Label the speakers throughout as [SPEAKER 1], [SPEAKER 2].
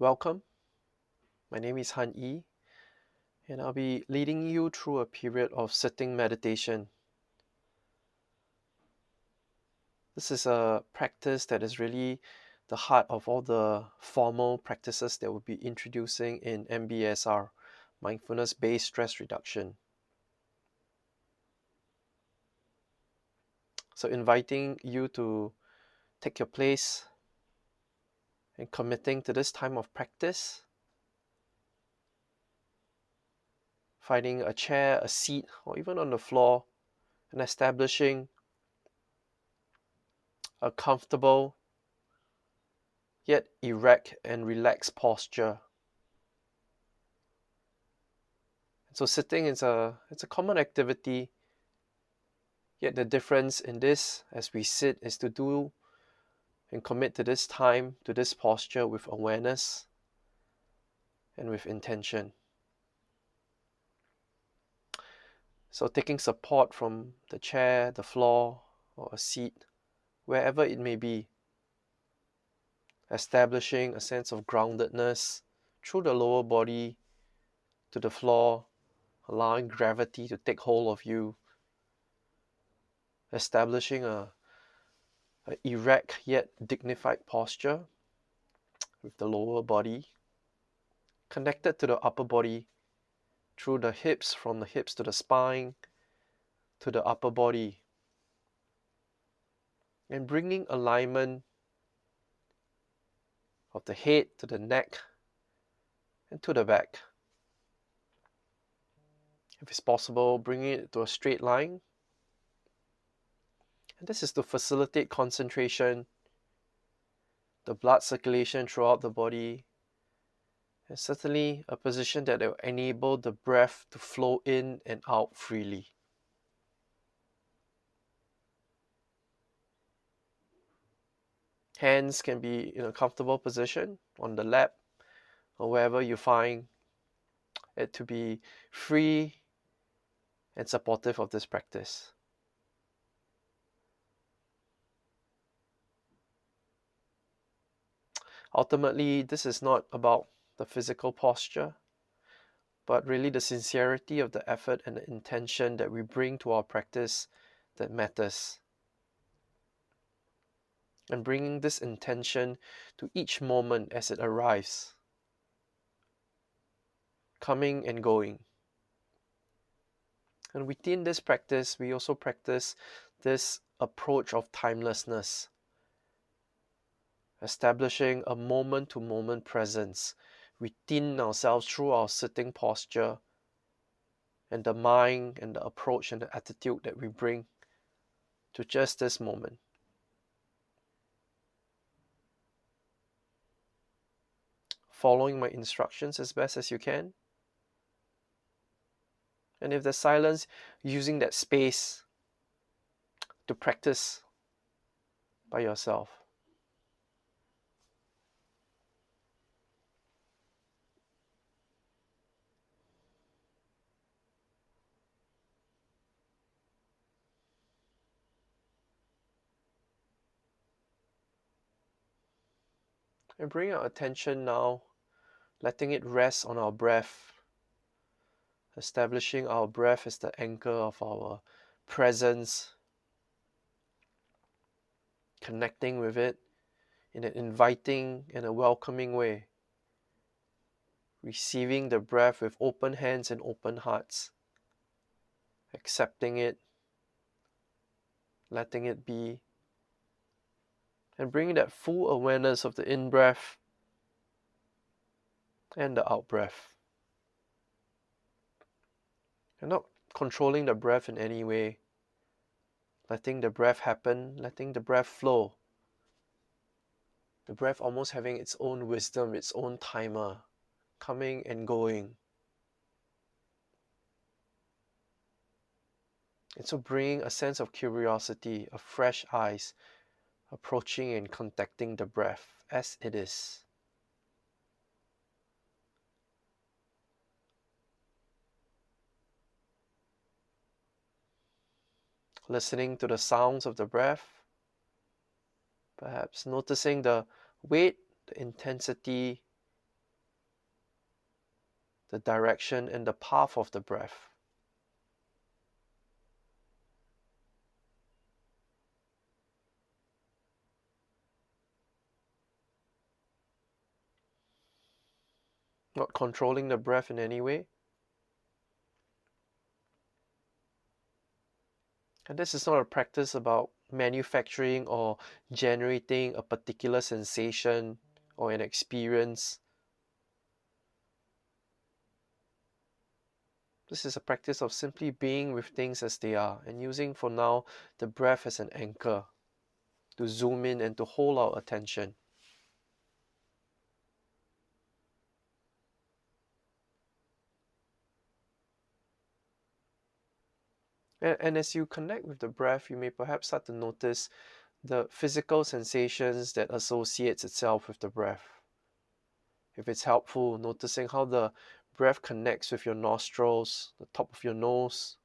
[SPEAKER 1] Welcome, my name is Han Yi, and I'll be leading you through a period of sitting meditation. This is a practice that is really the heart of all the formal practices that we'll be introducing in MBSR, Mindfulness-Based Stress Reduction. So inviting you to take your place and committing to this time of practice, finding a chair, a seat, or even on the floor, and establishing a comfortable yet erect and relaxed posture. So sitting is it's a common activity, yet the difference in this as we sit is to do and commit to this time, to this posture with awareness and with intention. So taking support from the chair, the floor, or a seat, wherever it may be, establishing a sense of groundedness through the lower body to the floor, allowing gravity to take hold of you, establishing a erect yet dignified posture with the lower body connected to the upper body through the hips, from the hips to the spine to the upper body, and bringing alignment of the head to the neck and to the back. If it's possible, bringing it to a straight line. And this is to facilitate concentration, the blood circulation throughout the body, and certainly a position that will enable the breath to flow in and out freely. Hands can be in a comfortable position on the lap or wherever you find it to be free and supportive of this practice. Ultimately, this is not about the physical posture, but really the sincerity of the effort and the intention that we bring to our practice that matters. And bringing this intention to each moment as it arrives, coming and going. And within this practice, we also practice this approach of timelessness, establishing a moment-to-moment presence within ourselves through our sitting posture and the mind and the approach and the attitude that we bring to just this moment. Following my instructions as best as you can. And if there's silence, using that space to practice by yourself. And bring our attention now, letting it rest on our breath, establishing our breath as the anchor of our presence, connecting with it in an inviting and a welcoming way, receiving the breath with open hands and open hearts, accepting it, letting it be, and bringing that full awareness of the in-breath and the out-breath. You're not controlling the breath in any way, letting the breath happen, letting the breath flow. The breath almost having its own wisdom, its own timer, coming and going. And so bringing a sense of curiosity, of fresh eyes, approaching and contacting the breath as it is. Listening to the sounds of the breath, perhaps noticing the weight, the intensity, the direction and the path of the breath. Not controlling the breath in any way. And this is not a practice about manufacturing or generating a particular sensation or an experience. This is a practice of simply being with things as they are and using for now the breath as an anchor to zoom in and to hold our attention. And as you connect with the breath, you may perhaps start to notice the physical sensations that associates itself with the breath. If it's helpful, noticing how the breath connects with your nostrils, the top of your nose,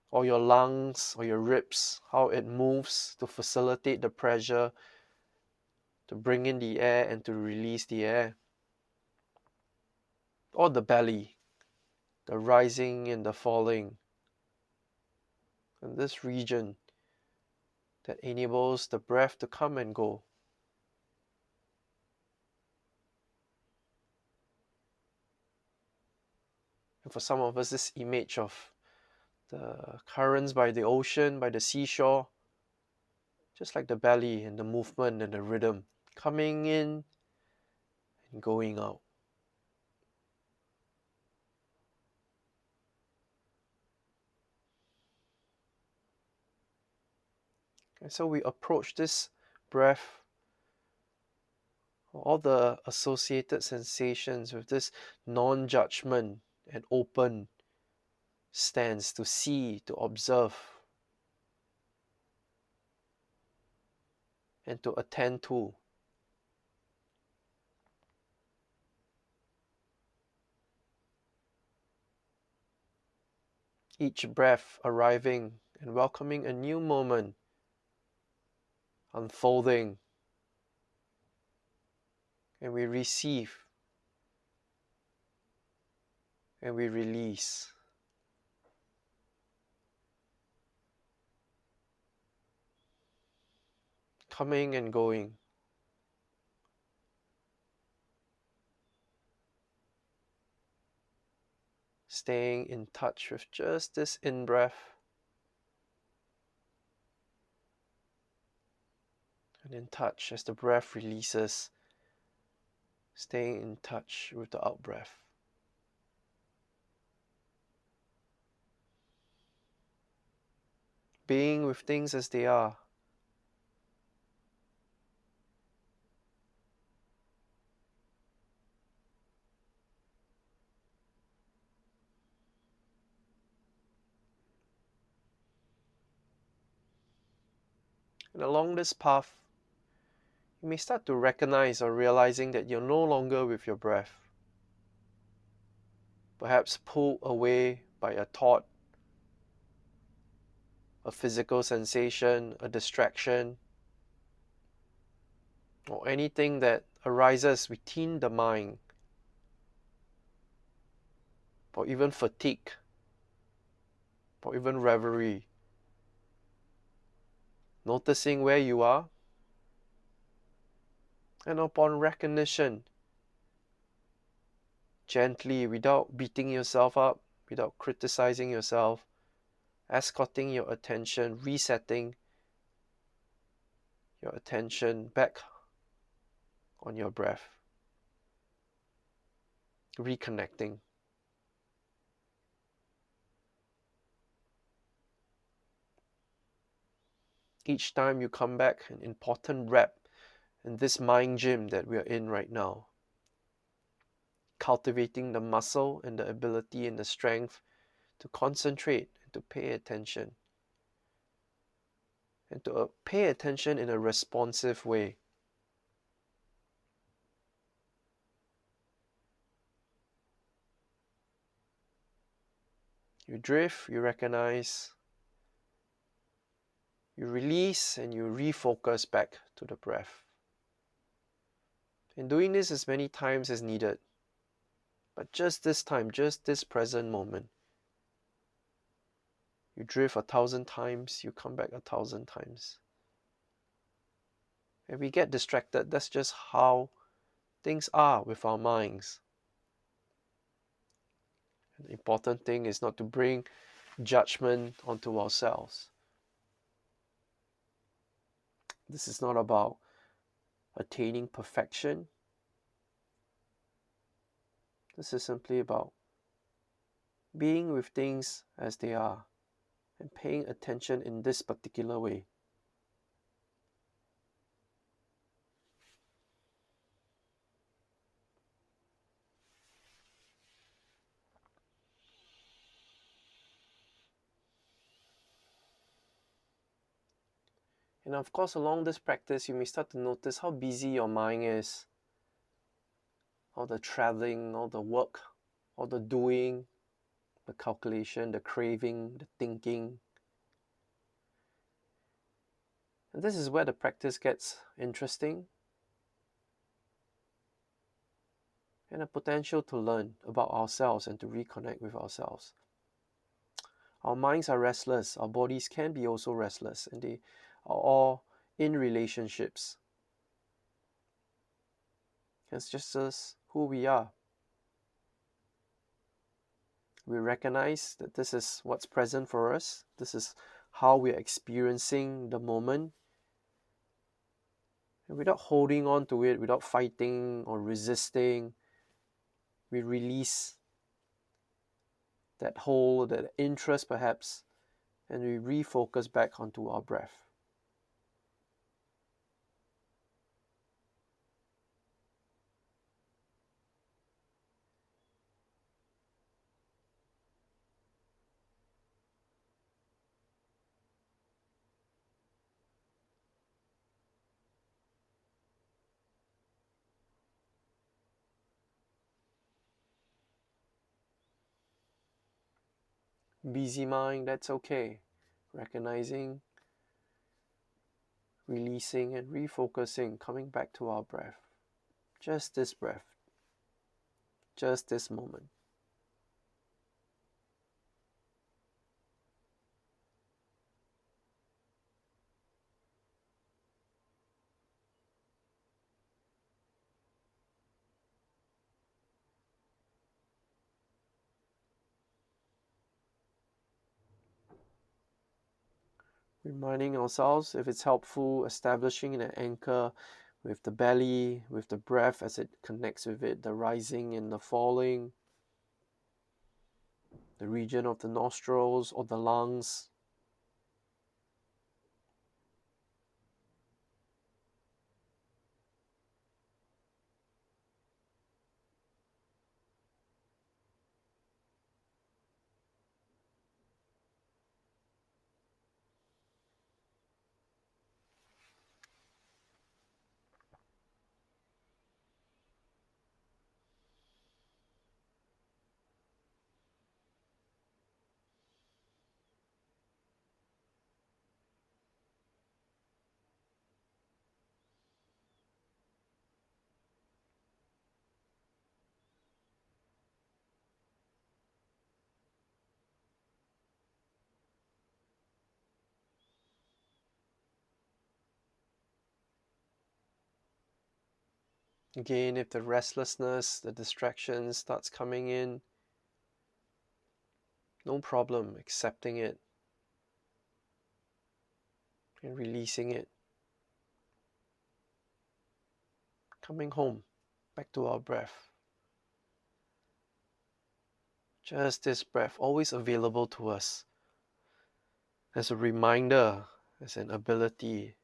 [SPEAKER 1] or your lungs, or your ribs, how it moves to facilitate the pressure, to bring in the air and to release the air. Or the belly, the rising and the falling. And this region that enables the breath to come and go. And for some of us, this image of the currents by the ocean, by the seashore, just like the belly and the movement and the rhythm, coming in and going out. And so we approach this breath, all the associated sensations, with this non-judgment and open stance to see, to observe, and to attend to. Each breath arriving and welcoming a new moment, unfolding, and we receive, and we release. Coming and going. Staying in touch with just this in-breath and in touch as the breath releases, staying in touch with the out-breath. Being with things as they are. And along this path, you may start to recognize or realizing that you're no longer with your breath. Perhaps pulled away by a thought, a physical sensation, a distraction, or anything that arises within the mind, or even fatigue, or even reverie. Noticing where you are, and upon recognition, gently, without beating yourself up, without criticizing yourself, escorting your attention, resetting your attention back on your breath, reconnecting. Each time you come back, an important rep in this mind gym that we are in right now, cultivating the muscle and the ability and the strength to concentrate and to pay attention, and to pay attention in a responsive way. You drift, you recognize, you release, and you refocus back to the breath. And doing this as many times as needed. But just this time, just this present moment, you drift 1,000 times, you come back 1,000 times. And we get distracted. That's just how things are with our minds. The important thing is not to bring judgment onto ourselves. This is not about attaining perfection. This is simply about being with things as they are and paying attention in this particular way. And of course, along this practice, you may start to notice how busy your mind is. All the traveling, all the work, all the doing, the calculation, the craving, the thinking. And this is where the practice gets interesting and a potential to learn about ourselves and to reconnect with ourselves. Our minds are restless, our bodies can be also restless, and they are all in relationships. It's just us who we are. We recognize that this is what's present for us. This is how we're experiencing the moment. And without holding on to it, without fighting or resisting, we release that hold, that interest perhaps, and we refocus back onto our breath. Busy mind, that's okay. Recognizing, releasing, and refocusing, coming back to our breath. Just this breath. Just this moment. Reminding ourselves, if it's helpful, establishing an anchor with the belly, with the breath as it connects with it, the rising and the falling, the region of the nostrils or the lungs. Again, if the restlessness, the distraction starts coming in, no problem, accepting it and releasing it. Coming home, back to our breath. Just this breath, always available to us as a reminder, as an ability,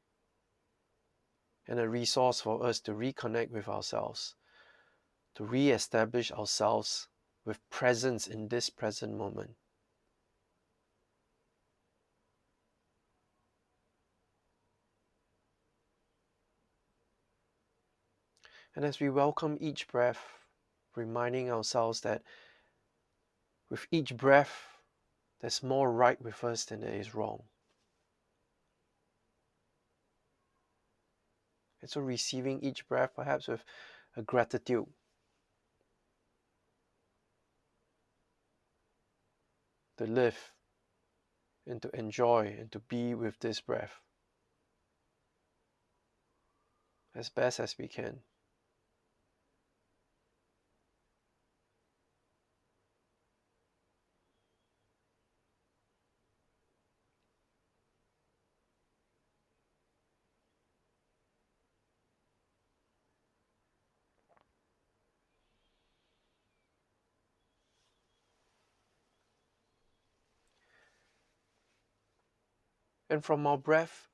[SPEAKER 1] and a resource for us to reconnect with ourselves, to re-establish ourselves with presence in this present moment. And as we welcome each breath, reminding ourselves that with each breath, there's more right with us than there is wrong. And so receiving each breath perhaps with a gratitude. to live and to enjoy and to be with this breath as best as we can. And from our breath,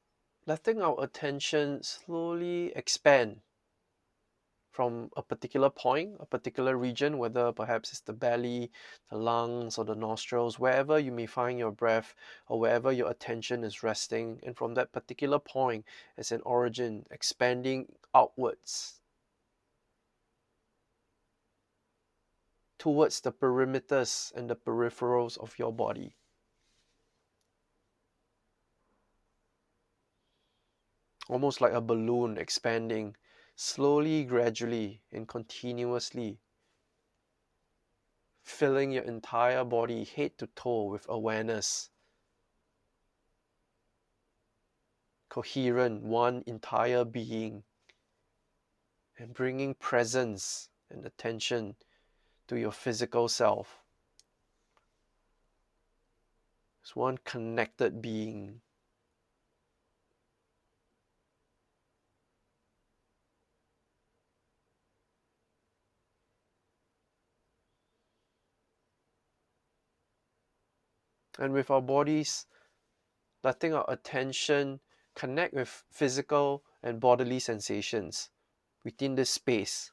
[SPEAKER 1] letting our attention slowly expand from a particular point, a particular region, whether perhaps it's the belly, the lungs, or the nostrils, wherever you may find your breath or wherever your attention is resting. And from that particular point as an origin, expanding outwards towards the perimeters and the peripherals of your body. Almost like a balloon expanding slowly, gradually, and continuously, filling your entire body head to toe with awareness. Coherent, one entire being, and bringing presence and attention to your physical self as one connected being. And with our bodies, letting our attention connect with physical and bodily sensations within this space.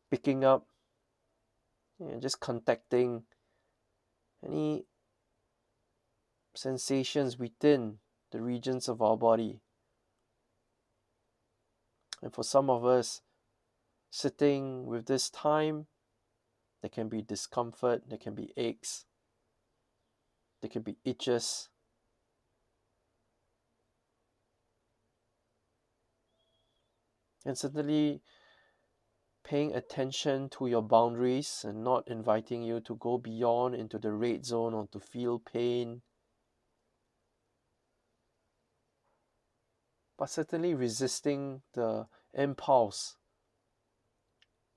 [SPEAKER 1] Picking up and just contacting any sensations within the regions of our body. And for some of us, sitting with this time, there can be discomfort, there can be aches, there can be itches. And certainly paying attention to your boundaries and not inviting you to go beyond into the red zone or to feel pain. But certainly resisting the impulse,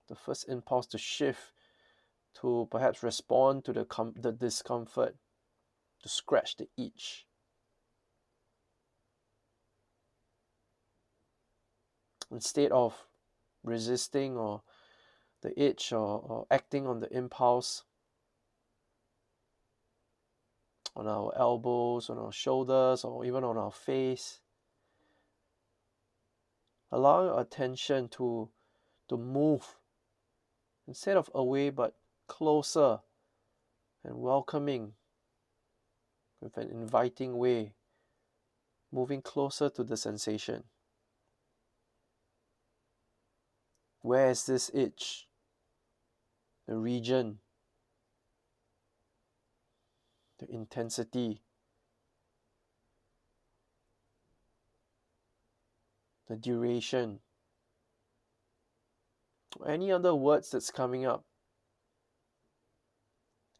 [SPEAKER 1] the first impulse to shift, to perhaps respond to the discomfort, to scratch the itch. Instead of resisting or the itch or acting on the impulse on our elbows, on our shoulders, or even on our face, allow your attention to move instead of away but closer and welcoming with an inviting way, moving closer to the sensation. Where is this itch? The region, the intensity, the duration, or any other words that's coming up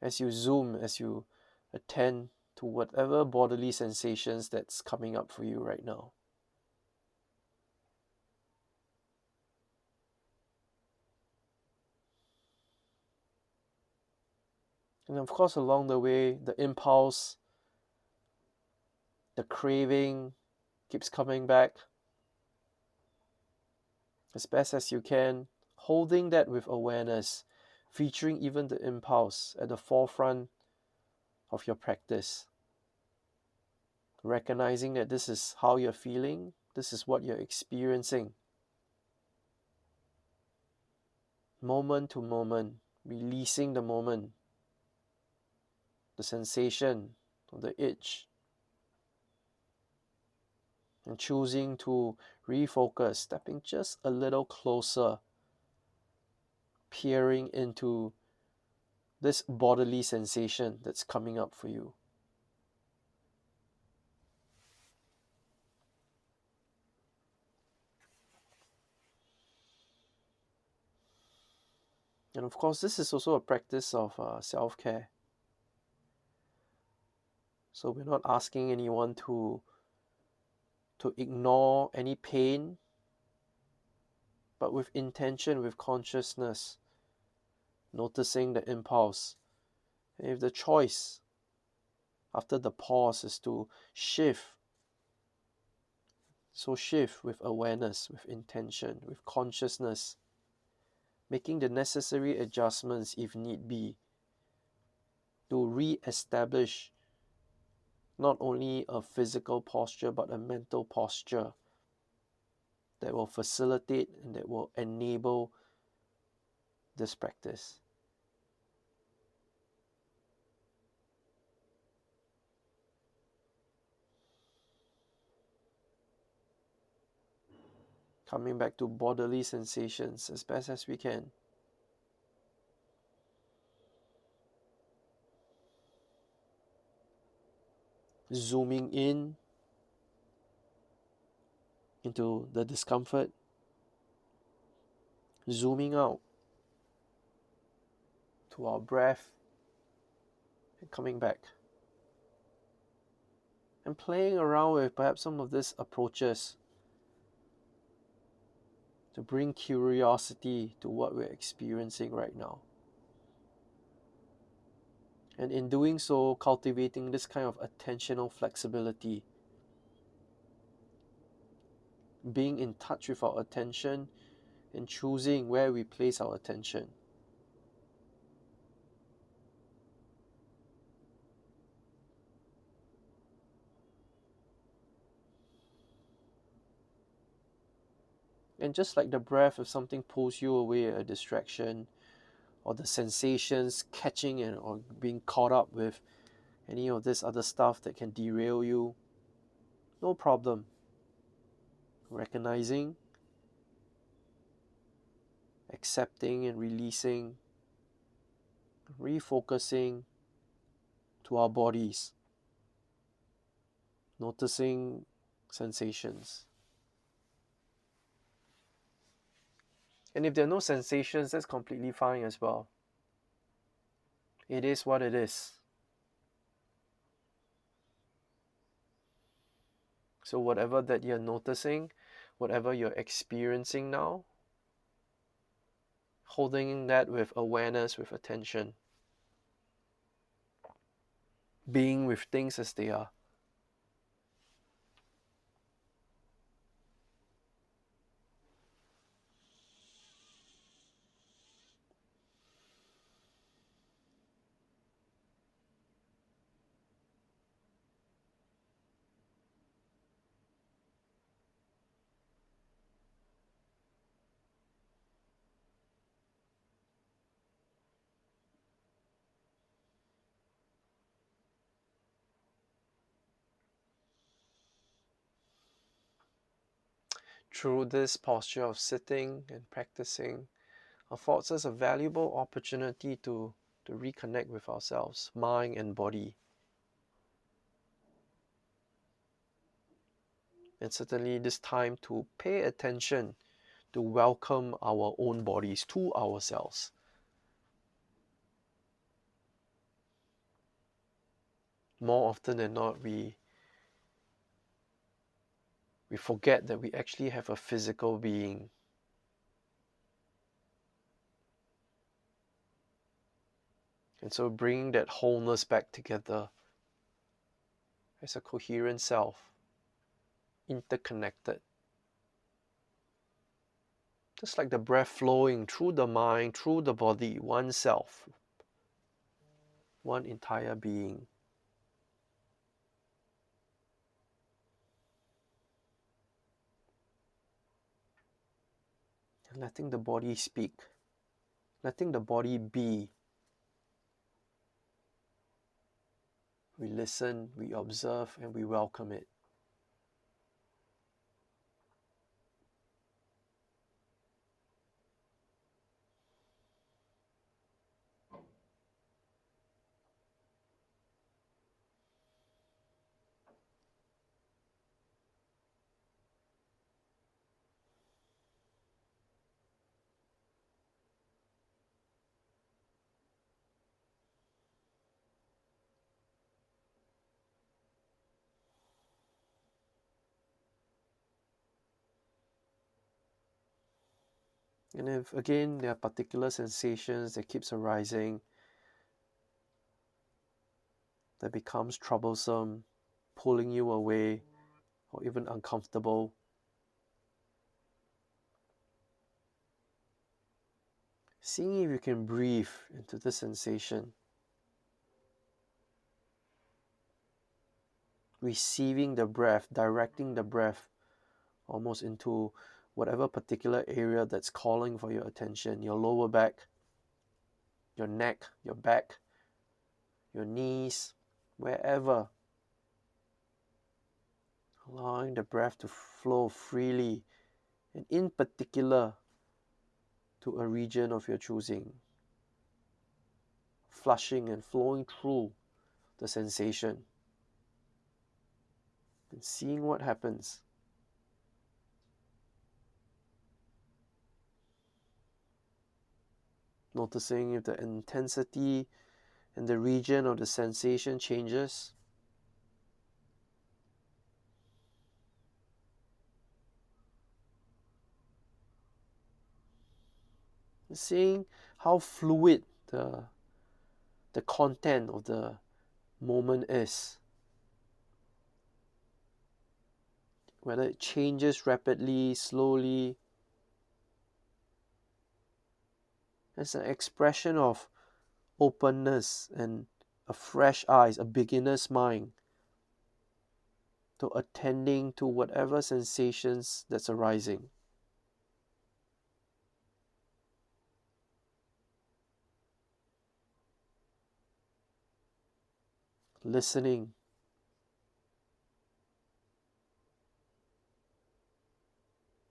[SPEAKER 1] as you zoom, as you attend to whatever bodily sensations that's coming up for you right now. And of course, along the way, the impulse, the craving keeps coming back. As best as you can, holding that with awareness, featuring even the impulse at the forefront of your practice. Recognizing that this is how you're feeling, this is what you're experiencing. Moment to moment, releasing the moment, the sensation of the itch, and choosing to refocus, stepping just a little closer, peering into this bodily sensation that's coming up for you. And of course, this is also a practice of self-care. So we're not asking anyone to ignore any pain, but with intention, with consciousness, noticing the impulse. And if the choice after the pause is to shift, so shift with awareness, with intention, with consciousness, making the necessary adjustments if need be to re-establish not only a physical posture but a mental posture that will facilitate and that will enable this practice. Coming back to bodily sensations as best as we can. Zooming in into the discomfort, zooming out to our breath, and coming back. And playing around with perhaps some of these approaches to bring curiosity to what we're experiencing right now. And in doing so, cultivating this kind of attentional flexibility, being in touch with our attention and choosing where we place our attention. And just like the breath, if something pulls you away, a distraction, or the sensations catching and or being caught up with any of this other stuff that can derail you, no problem. Recognizing, accepting and releasing, refocusing to our bodies, noticing sensations. And if there are no sensations, that's completely fine as well. It is what it is. So whatever that you're noticing, whatever you're experiencing now, holding that with awareness, with attention, being with things as they are. Through this posture of sitting and practicing, affords us a valuable opportunity to reconnect with ourselves, mind and body. And certainly this time to pay attention, to welcome our own bodies to ourselves. More often than not, we forget that we actually have a physical being. And so bringing that wholeness back together as a coherent self, interconnected. Just like the breath flowing through the mind, through the body, one self, one entire being. And letting the body speak, letting the body be. We listen, we observe, and we welcome it. And if again there are particular sensations that keeps arising, that becomes troublesome, pulling you away, or even uncomfortable, seeing if you can breathe into the sensation, receiving the breath, directing the breath almost into whatever particular area that's calling for your attention, your lower back, your neck, your back, your knees, wherever. Allowing the breath to flow freely, and in particular to a region of your choosing, flushing and flowing through the sensation, and seeing what happens. Noticing if the intensity and the region of the sensation changes. Seeing how fluid the content of the moment is. Whether it changes rapidly, slowly, as an expression of openness and a fresh eyes, a beginner's mind to attending to whatever sensations that's arising. Listening.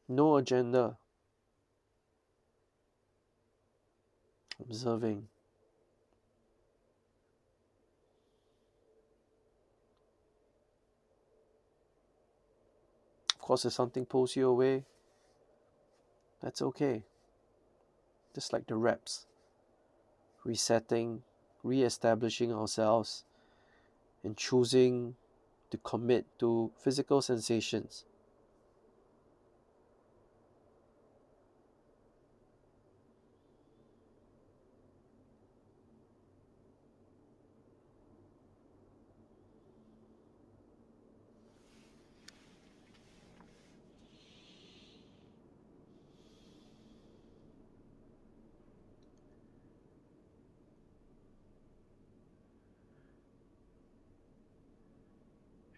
[SPEAKER 1] No agenda. Observing. Of course, if something pulls you away, that's okay. Just like the reps. Resetting, re-establishing ourselves, and choosing to commit to physical sensations.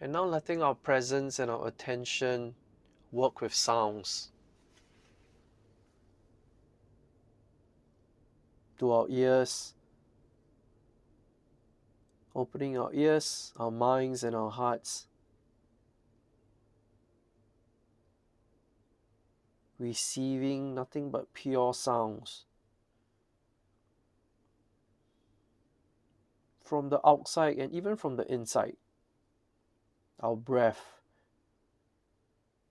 [SPEAKER 1] And now letting our presence and our attention work with sounds. To our ears, opening our ears, our minds, and our hearts, receiving nothing but pure sounds from the outside and even from the inside. Our breath,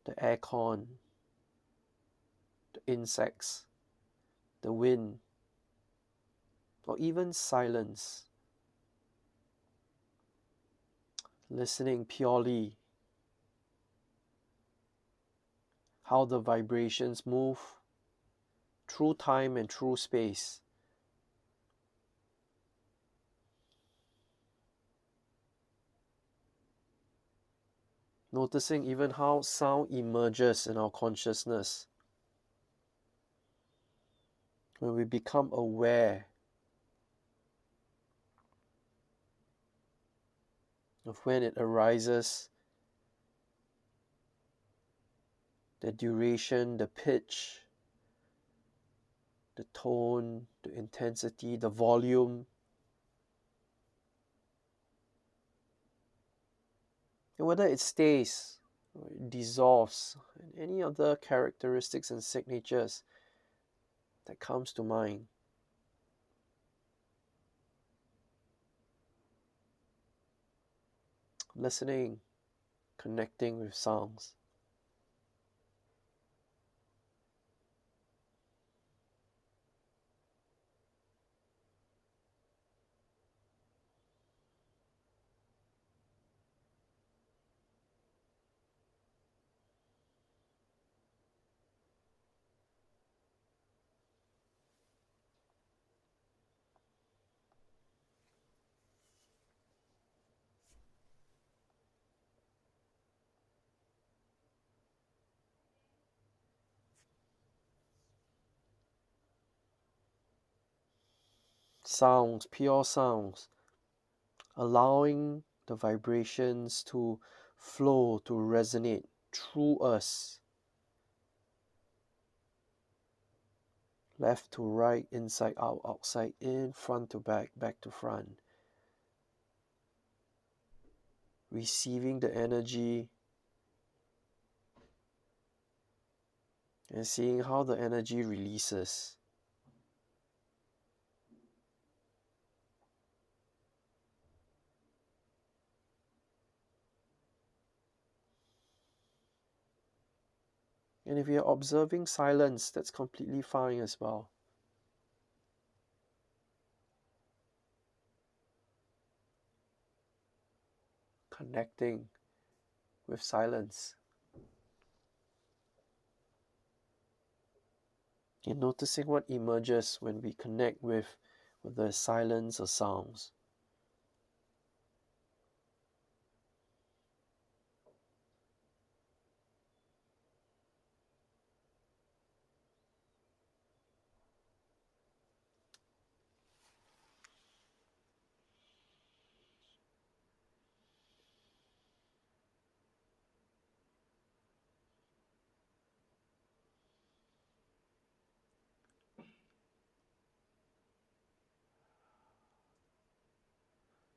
[SPEAKER 1] the aircon, the insects, the wind, or even silence. Listening purely how the vibrations move through time and through space. Noticing even how sound emerges in our consciousness. When we become aware of when it arises, the duration, the pitch, the tone, the intensity, the volume, and whether it stays or it dissolves, and any other characteristics and signatures that comes to mind. Listening, connecting with sounds. sounds, pure sounds, allowing the vibrations to flow, to resonate through us, left to right, inside out, outside in, front to back, back to front, receiving the energy and seeing how the energy releases. And if you're observing silence, that's completely fine as well. Connecting with silence. And noticing what emerges when we connect with whether it's silence or sounds.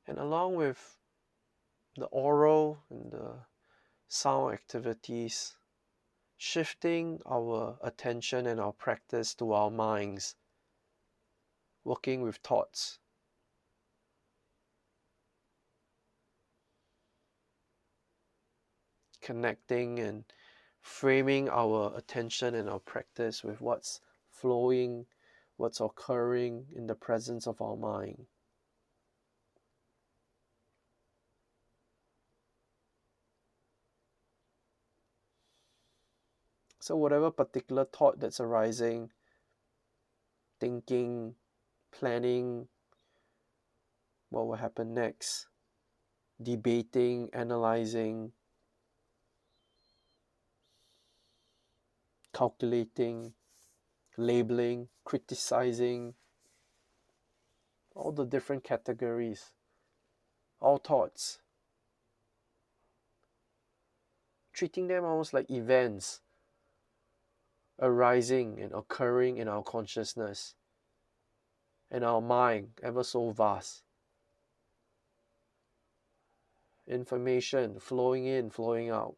[SPEAKER 1] And along with the oral and the sound activities, shifting our attention and our practice to our minds, working with thoughts. Connecting and framing our attention and our practice with what's flowing, what's occurring in the presence of our mind. So whatever particular thought that's arising, thinking, planning what will happen next, debating, analyzing, calculating, labeling, criticizing, all the different categories, all thoughts, treating them almost like events arising and occurring in our consciousness and our mind, ever so vast. Information flowing in, flowing out.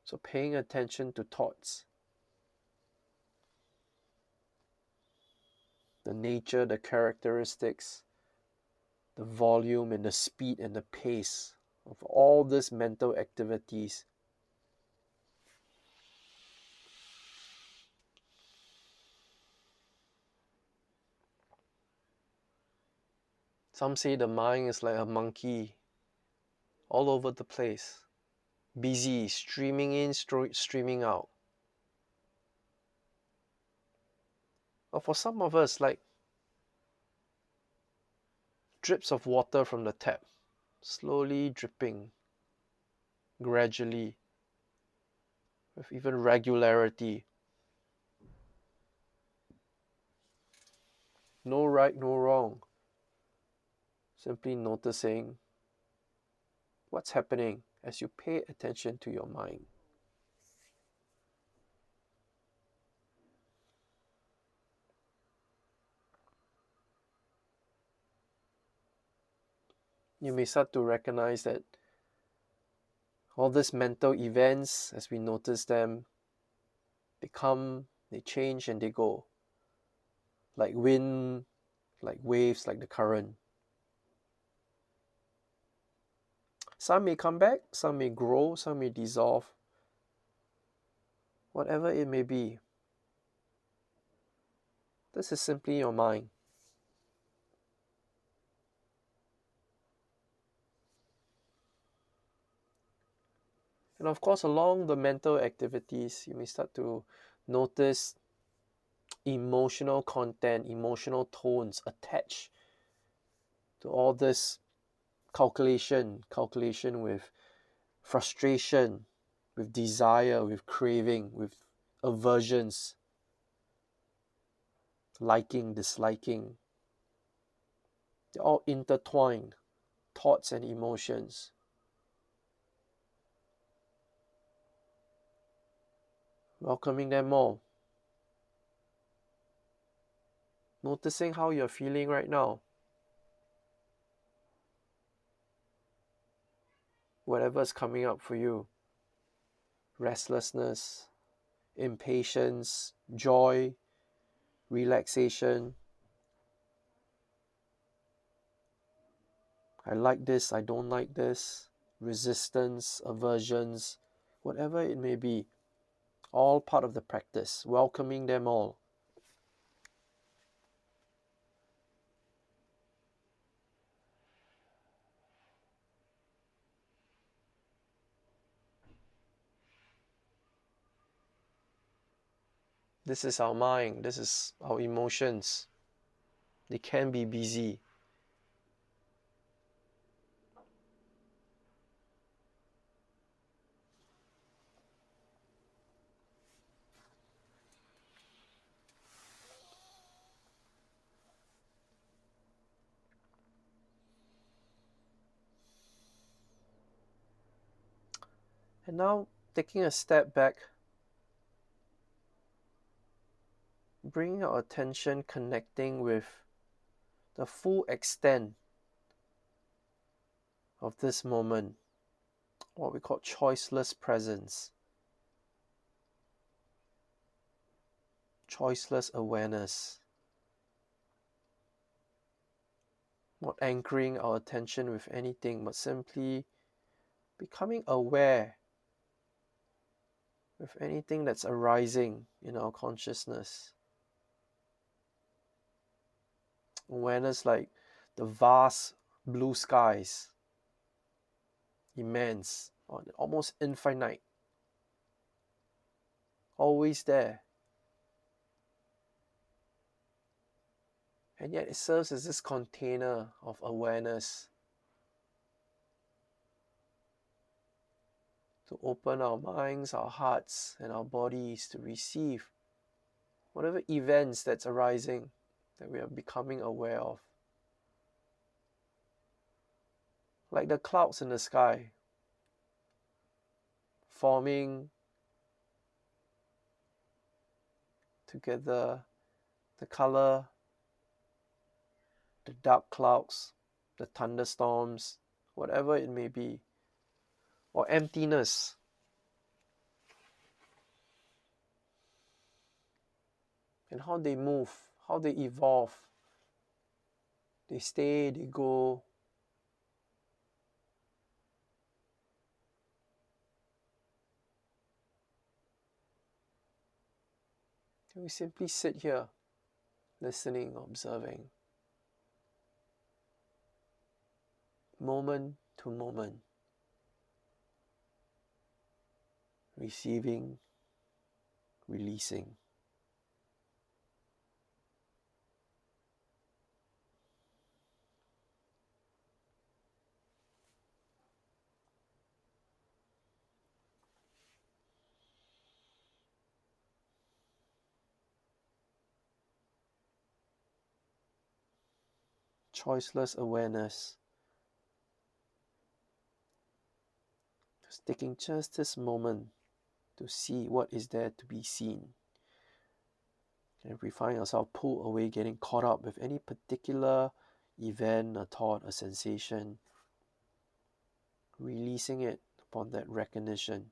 [SPEAKER 1] So paying attention to thoughts, the nature, the characteristics, the volume and the speed and the pace of all these mental activities. Some say the mind is like a monkey all over the place, busy, streaming in, streaming out. But for some of us, like drips of water from the tap, slowly dripping, gradually, with even regularity. No right, no wrong. Simply noticing what's happening as you pay attention to your mind. You may start to recognize that all these mental events, as we notice them, they come, they change, and they go. Like wind, like waves, like the current. Some may come back, some may grow, some may dissolve. Whatever it may be, this is simply your mind. And of course, along the mental activities, you may start to notice emotional content, emotional tones attached to all this calculation with frustration, with desire, with craving, with aversions, liking, disliking, they're all intertwined, thoughts and emotions. Welcoming them all. Noticing how you're feeling right now. Whatever's coming up for you. Restlessness, impatience, joy, relaxation. I like this, I don't like this. Resistance, aversions, whatever it may be. All part of the practice. Welcoming them all. This is our mind, this is our emotions. They can be busy. And now, taking a step back, bringing our attention, connecting with the full extent of this moment, what we call choiceless presence, choiceless awareness. Not anchoring our attention with anything, but simply becoming aware with anything that's arising in our consciousness. Awareness like the vast blue skies, immense, almost infinite, always there. And yet it serves as this container of awareness to open our minds, our hearts, and our bodies to receive whatever events that's arising that we are becoming aware of. Like the clouds in the sky, forming together, the color, the dark clouds, the thunderstorms, whatever it may be, or emptiness. And how they move, how they evolve. They stay, they go. We simply sit here, listening, observing, moment to moment, receiving, releasing. Choiceless awareness. Just taking just this moment to see what is there to be seen. And if we find ourselves pulled away, getting caught up with any particular event, a thought, a sensation, releasing it upon that recognition.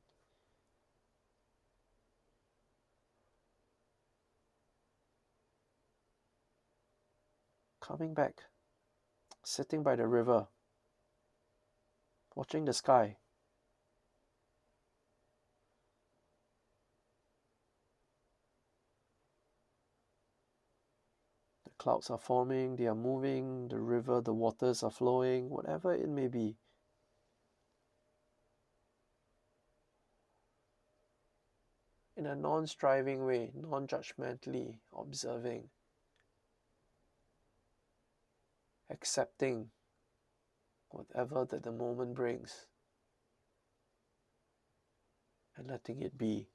[SPEAKER 1] Coming back, sitting by the river, watching the sky. The clouds are forming, they are moving, the river, the waters are flowing, whatever it may be. In a non-striving way, non-judgmentally observing, accepting whatever that the moment brings, and letting it be.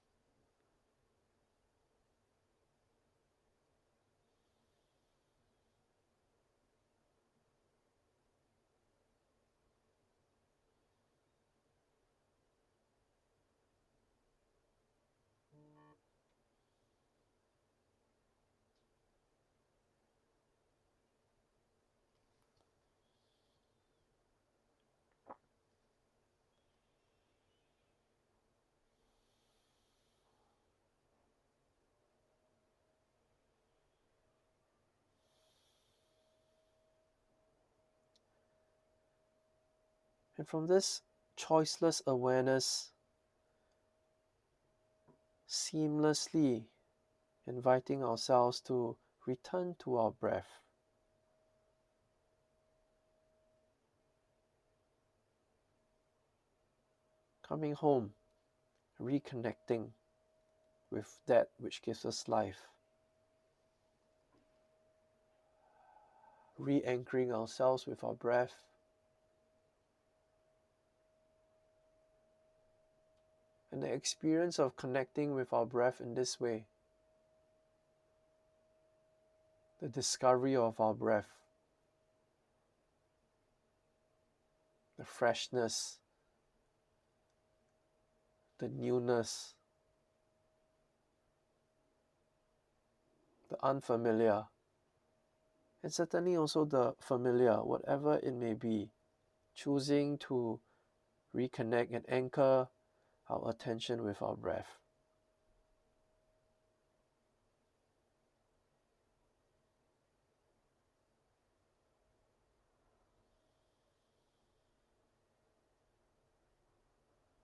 [SPEAKER 1] And from this choiceless awareness, seamlessly inviting ourselves to return to our breath. Coming home, reconnecting with that which gives us life. Re-anchoring ourselves with our breath. And the experience of connecting with our breath in this way, the discovery of our breath, the freshness, the newness, the unfamiliar, and certainly also the familiar, whatever it may be, choosing to reconnect and anchor our attention with our breath.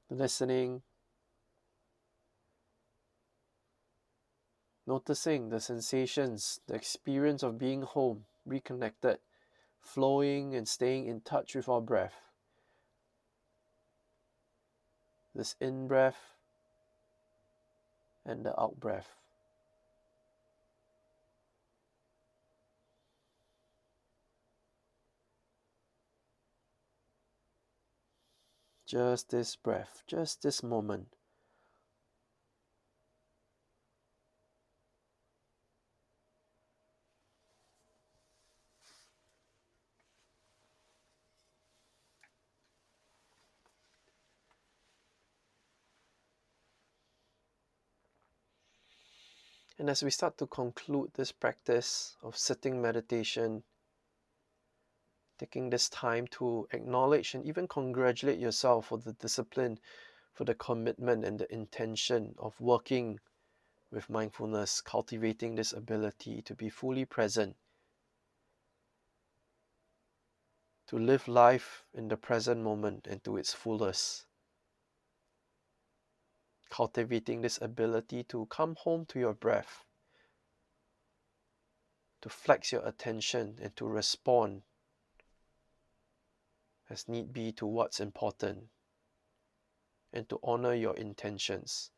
[SPEAKER 1] Listening, noticing the sensations, the experience of being home, reconnected, flowing and staying in touch with our breath. This in-breath and the out-breath. Just this breath, just this moment. And as we start to conclude this practice of sitting meditation, taking this time to acknowledge and even congratulate yourself for the discipline, for the commitment and the intention of working with mindfulness, cultivating this ability to be fully present, to live life in the present moment and to its fullest. Cultivating this ability to come home to your breath, to flex your attention and to respond as need be to what's important, and to honor your intentions